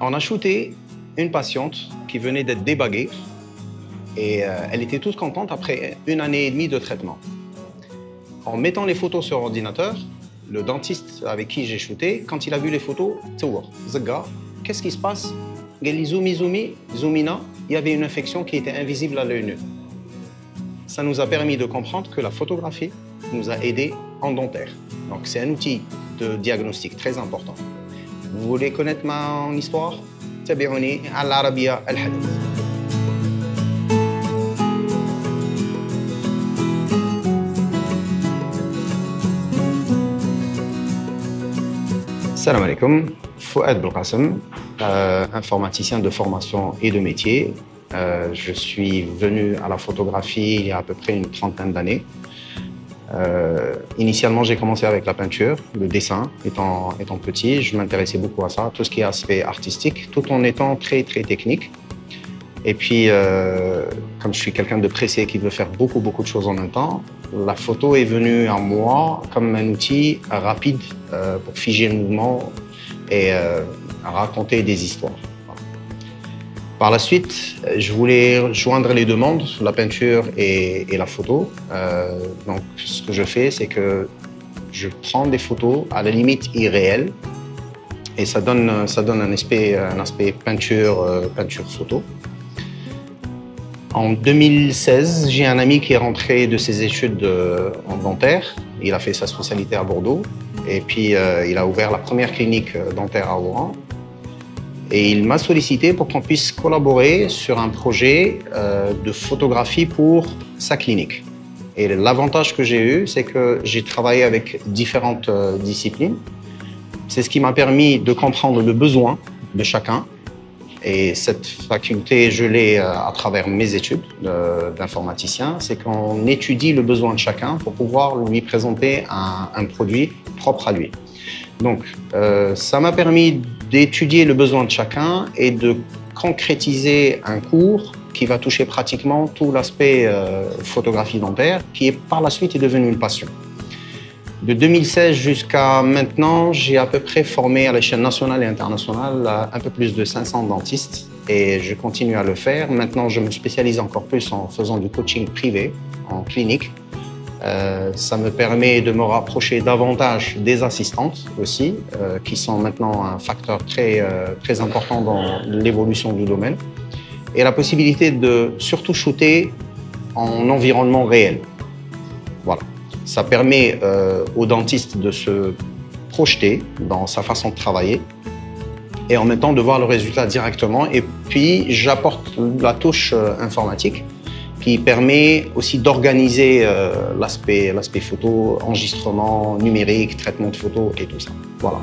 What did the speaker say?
On a shooté une patiente qui venait d'être débaguée et elle était toute contente après 1 année et demie de traitement. En mettant les photos sur ordinateur, le dentiste avec qui j'ai shooté, quand il a vu les photos, qu'est-ce qui se passe? Zoomina, il y avait une infection qui était invisible à l'œil nu. Ça nous a permis de comprendre que la photographie nous a aidés en dentaire. Donc c'est un outil de diagnostic très important. Vous voulez connaître mon histoire? تابعوني على العربية الحديث. Salam alaikum, Fouad Belkacem, informaticien de formation et de métier. Je suis venu à la photographie il y a à peu près une 30aine d'années. Initialement, j'ai commencé avec la peinture, le dessin. Étant petit, je m'intéressais beaucoup à ça, tout ce qui est aspect artistique, tout en étant très technique. Et puis, comme je suis quelqu'un de pressé qui veut faire beaucoup de choses en même temps, la photo est venue à moi comme un outil rapide pour figer le mouvement et raconter des histoires. Par la suite, je voulais joindre les deux mondes, la peinture et la photo. Donc, ce que je fais, c'est que je prends des photos à la limite irréelles et ça donne un aspect peinture-photo. En 2016, j'ai un ami qui est rentré de ses études en dentaire. Il a fait sa spécialité à Bordeaux et puis il a ouvert la première clinique dentaire à Oran. Et il m'a sollicité pour qu'on puisse collaborer sur un projet de photographie pour sa clinique. Et l'avantage que j'ai eu, c'est que j'ai travaillé avec différentes disciplines. C'est ce qui m'a permis de comprendre le besoin de chacun. Et cette faculté, je l'ai à travers mes études d'informaticien, c'est qu'on étudie le besoin de chacun pour pouvoir lui présenter un produit propre à lui. Donc, ça m'a permis d'étudier le besoin de chacun et de concrétiser un cours qui va toucher pratiquement tout l'aspect photographie dentaire, qui est par la suite est devenu une passion. De 2016 jusqu'à maintenant, j'ai à peu près formé à l'échelle nationale et internationale un peu plus de 500 dentistes et je continue à le faire. Maintenant, je me spécialise encore plus en faisant du coaching privé, en clinique. Ça me permet de me rapprocher davantage des assistantes aussi, qui sont maintenant un facteur très important dans l'évolution du domaine. Et la possibilité de surtout shooter en environnement réel. Voilà. Ça permet au dentiste de se projeter dans sa façon de travailler et en même temps de voir le résultat directement. Et puis, j'apporte la touche informatique qui permet aussi d'organiser l'aspect photo, enregistrement numérique, traitement de photos et tout ça. Voilà.